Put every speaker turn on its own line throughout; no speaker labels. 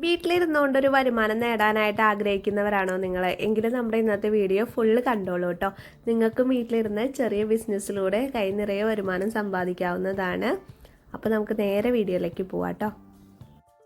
വീട്ടിലിരുന്നുകൊണ്ട് ഒരു വരുമാനം നേടാനായിട്ട് ആഗ്രഹിക്കുന്നവരാണോ നിങ്ങൾ? എങ്കിലും നമ്മുടെ ഇന്നത്തെ വീഡിയോ ഫുള്ള് കണ്ടോളൂ കേട്ടോ. നിങ്ങൾക്കും വീട്ടിലിരുന്ന് ചെറിയ ബിസിനസ്സിലൂടെ കൈ നിറയെ വരുമാനം സമ്പാദിക്കാവുന്നതാണ്. അപ്പോൾ നമുക്ക് നേരെ വീഡിയോയിലേക്ക് പോവാം കേട്ടോ.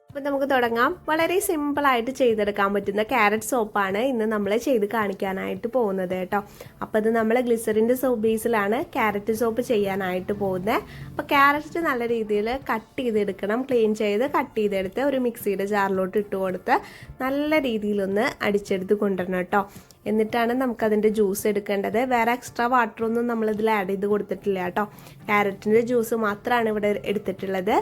അപ്പോൾ നമുക്ക് തുടങ്ങാം. വളരെ സിമ്പിളായിട്ട് ചെയ്തെടുക്കാൻ പറ്റുന്ന ക്യാരറ്റ് സോപ്പാണ് ഇന്ന് നമ്മൾ ചെയ്ത് കാണിക്കാനായിട്ട് പോകുന്നത് കേട്ടോ. അപ്പോൾ ഇത് നമ്മൾ ഗ്ലിസറിൻ്റെ സോപ്പ് ബേസിലാണ് ക്യാരറ്റ് സോപ്പ് ചെയ്യാനായിട്ട് പോകുന്നത്. അപ്പോൾ ക്യാരറ്റ് നല്ല രീതിയിൽ കട്ട് ചെയ്തെടുക്കണം. ക്ലീൻ ചെയ്ത് കട്ട് ചെയ്തെടുത്ത് ഒരു മിക്സിയുടെ ജാറിലോട്ട് ഇട്ട് കൊടുത്ത് നല്ല രീതിയിലൊന്ന് അടിച്ചെടുത്ത് കൊണ്ടുവരണം കേട്ടോ. എന്നിട്ടാണ് നമുക്കതിൻ്റെ ജ്യൂസ് എടുക്കേണ്ടത്. വേറെ എക്സ്ട്രാ വാട്ടറൊന്നും നമ്മളിതിൽ ആഡ് ചെയ്ത് കൊടുത്തിട്ടില്ല കേട്ടോ. ക്യാരറ്റിൻ്റെ ജ്യൂസ് മാത്രമാണ് ഇവിടെ എടുത്തിട്ടുള്ളത്.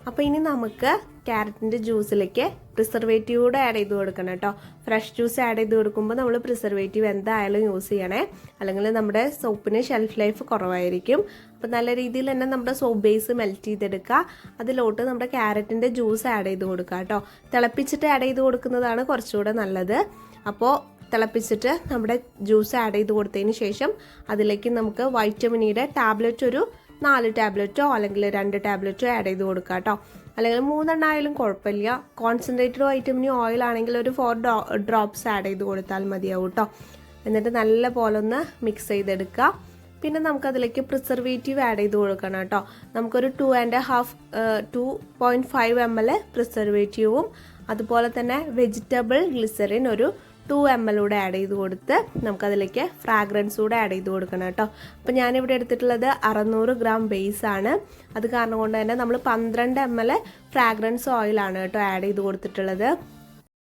അപ്പോൾ ഇനി നമുക്ക് ക്യാരറ്റിൻ്റെ ജ്യൂസിലേക്ക് പ്രിസർവേറ്റീവ് കൂടെ ആഡ് ചെയ്ത് കൊടുക്കണം കേട്ടോ. ഫ്രഷ് ജ്യൂസ് ആഡ് ചെയ്ത് കൊടുക്കുമ്പോൾ നമ്മൾ പ്രിസർവേറ്റീവ് എന്തായാലും യൂസ് ചെയ്യണേ, അല്ലെങ്കിൽ നമ്മുടെ സോപ്പിന് ഷെൽഫ് ലൈഫ് കുറവായിരിക്കും. അപ്പോൾ നല്ല രീതിയിൽ തന്നെ നമ്മുടെ സോപ്പ് ബേസ് മെൽറ്റ് ചെയ്തെടുക്കുക. അതിലോട്ട് നമ്മുടെ ക്യാരറ്റിൻ്റെ ജ്യൂസ് ആഡ് ചെയ്ത് കൊടുക്കുക കേട്ടോ. തിളപ്പിച്ചിട്ട് ആഡ് ചെയ്ത് കൊടുക്കുന്നതാണ് കുറച്ചുകൂടെ നല്ലത്. അപ്പോൾ തിളപ്പിച്ചിട്ട് നമ്മുടെ ജ്യൂസ് ആഡ് ചെയ്ത് കൊടുത്തതിന് ശേഷം അതിലേക്ക് നമുക്ക് വൈറ്റമിൻ ഇയുടെ ടാബ്ലറ്റ് ഒരു 4 ടാബ്ലറ്റോ അല്ലെങ്കിൽ 2 ടാബ്ലറ്റോ ആഡ് ചെയ്ത് കൊടുക്കുക കേട്ടോ. അല്ലെങ്കിൽ 3 ആയാലും കുഴപ്പമില്ല. കോൺസെൻട്രേറ്റഡ് വൈറ്റമിൻ ഓയിൽ ആണെങ്കിൽ ഒരു 4 ഡ്രോപ്സ് ആഡ് ചെയ്ത് കൊടുത്താൽ മതിയാവും കേട്ടോ. എന്നിട്ട് നല്ല പോലെ ഒന്ന് മിക്സ് ചെയ്തെടുക്കുക. പിന്നെ നമുക്കതിലേക്ക് പ്രിസർവേറ്റീവ് ആഡ് ചെയ്ത് കൊടുക്കണം കേട്ടോ. നമുക്കൊരു 2.5 ml പ്രിസർവേറ്റീവും അതുപോലെ തന്നെ വെജിറ്റബിൾ ഗ്ലിസറിൻ ഒരു 2 ml കൂടെ ആഡ് ചെയ്ത് കൊടുത്ത് നമുക്കതിലേക്ക് ഫ്രാഗ്രൻസ് കൂടെ ആഡ് ചെയ്ത് കൊടുക്കണം കേട്ടോ. അപ്പോൾ ഞാനിവിടെ എടുത്തിട്ടുള്ളത് 600 ഗ്രാം ബേസ് ആണ്. അത് കാരണം കൊണ്ട് തന്നെ നമ്മൾ 12 ml ഫ്രാഗ്രൻസ് ഓയിലാണ് കേട്ടോ ആഡ് ചെയ്ത് കൊടുത്തിട്ടുള്ളത്.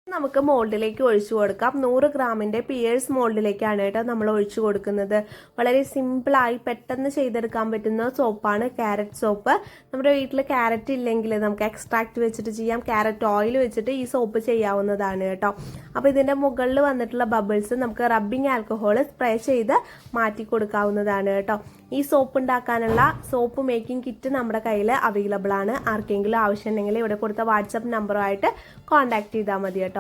നമുക്ക് മോൾഡിലേക്ക് ഒഴിച്ചു കൊടുക്കാം. 100 ഗ്രാമിൻ്റെ പിയേഴ്സ് മോൾഡിലേക്കാണ് കേട്ടോ നമ്മൾ ഒഴിച്ചു കൊടുക്കുന്നത്. വളരെ സിമ്പിളായി പെട്ടെന്ന് ചെയ്തെടുക്കാൻ പറ്റുന്ന സോപ്പാണ് ക്യാരറ്റ് സോപ്പ്. നമ്മുടെ വീട്ടിൽ ക്യാരറ്റ് ഇല്ലെങ്കിൽ നമുക്ക് എക്സ്ട്രാക്റ്റ് വെച്ചിട്ട് ചെയ്യാം. ക്യാരറ്റ് ഓയിൽ വെച്ചിട്ട് ഈ സോപ്പ് ചെയ്യാവുന്നതാണ് കേട്ടോ. അപ്പോൾ ഇതിൻ്റെ മുകളിൽ വന്നിട്ടുള്ള ബബിൾസ് നമുക്ക് റബ്ബിംഗ് ആൽക്കഹോൾ സ്പ്രേ ചെയ്ത് മാറ്റി കൊടുക്കാവുന്നതാണ് കേട്ടോ. ഈ സോപ്പ് ഉണ്ടാക്കാനുള്ള സോപ്പ് മേക്കിംഗ് കിറ്റ് നമ്മുടെ കയ്യിൽ അവൈലബിൾ ആണ്. ആർക്കെങ്കിലും ആവശ്യമുണ്ടെങ്കിൽ ഇവിടെ കൊടുത്ത വാട്സപ്പ് നമ്പറുമായിട്ട് കോൺടാക്ട് ചെയ്താൽ മതി കേട്ടോ.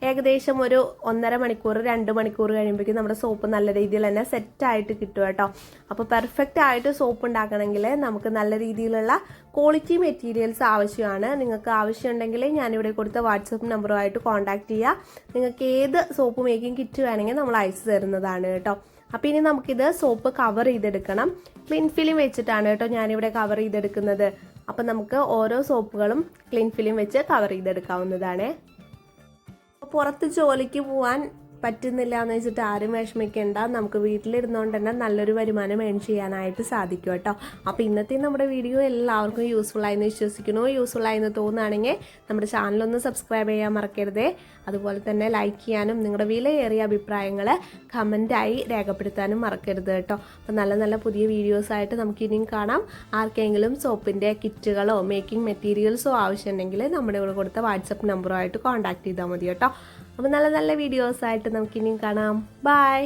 ഏകദേശം ഒരു 1.5 മണിക്കൂർ 2 മണിക്കൂർ കഴിയുമ്പോഴേക്കും നമ്മുടെ സോപ്പ് നല്ല രീതിയിൽ തന്നെ സെറ്റായിട്ട് കിട്ടും കേട്ടോ. അപ്പോൾ പെർഫെക്റ്റ് ആയിട്ട് സോപ്പ് ഉണ്ടാക്കണമെങ്കിൽ നമുക്ക് നല്ല രീതിയിലുള്ള ക്വാളിറ്റി മെറ്റീരിയൽസ് ആവശ്യമാണ്. നിങ്ങൾക്ക് ആവശ്യമുണ്ടെങ്കിൽ ഞാനിവിടെ കൊടുത്ത വാട്സപ്പ് നമ്പറുമായിട്ട് കോൺടാക്ട് ചെയ്യുക. നിങ്ങൾക്ക് ഏത് സോപ്പ് മേക്കിംഗ് കിറ്റ് വേണമെങ്കിൽ നമ്മൾ അയച്ചു തരുന്നതാണ് കേട്ടോ. അപ്പോൾ ഇനി നമുക്കിത് സോപ്പ് കവർ ചെയ്തെടുക്കണം. ക്ലീൻ ഫിലിം വെച്ചിട്ടാണ് കേട്ടോ ഞാനിവിടെ കവർ ചെയ്തെടുക്കുന്നത്. അപ്പം നമുക്ക് ഓരോ സോപ്പുകളും ക്ലീൻ ഫിലിം വെച്ച് കവർ ചെയ്തെടുക്കാവുന്നതാണ്. പുറത്ത് ജോലിക്ക് പോകാൻ പറ്റുന്നില്ല എന്ന് വെച്ചിട്ട് ആരും വിഷമിക്കേണ്ട. നമുക്ക് വീട്ടിലിരുന്നുകൊണ്ട് തന്നെ നല്ലൊരു വരുമാനം ഏൺ ചെയ്യാനായിട്ട് സാധിക്കും കേട്ടോ. അപ്പോൾ ഇന്നത്തെ നമ്മുടെ വീഡിയോ എല്ലാവർക്കും യൂസ്ഫുൾ ആയെന്ന് വിശ്വസിക്കുന്നു. യൂസ്ഫുൾ ആയെന്ന് തോന്നുകയാണെങ്കിൽ നമ്മുടെ ചാനലൊന്ന് സബ്സ്ക്രൈബ് ചെയ്യാൻ മറക്കരുതേ. അതുപോലെ തന്നെ ലൈക്ക് ചെയ്യാനും നിങ്ങളുടെ വിലയേറിയ അഭിപ്രായങ്ങൾ കമൻറ്റായി രേഖപ്പെടുത്താനും മറക്കരുത് കേട്ടോ. അപ്പോൾ നല്ല നല്ല പുതിയ വീഡിയോസായിട്ട് നമുക്ക് ഇനിയും കാണാം. ആർക്കെങ്കിലും സോപ്പിൻ്റെ കിറ്റുകളോ മേക്കിംഗ് മെറ്റീരിയൽസോ ആവശ്യമുണ്ടെങ്കിൽ നമ്മുടെ ഇവിടെ കൊടുത്ത വാട്സപ്പ് നമ്പറുമായിട്ട് കോൺടാക്ട് ചെയ്താൽ മതി കേട്ടോ. അപ്പോൾ നല്ല നല്ല വീഡിയോസായിട്ട് നമുക്കിനിയും കാണാം. ബൈ.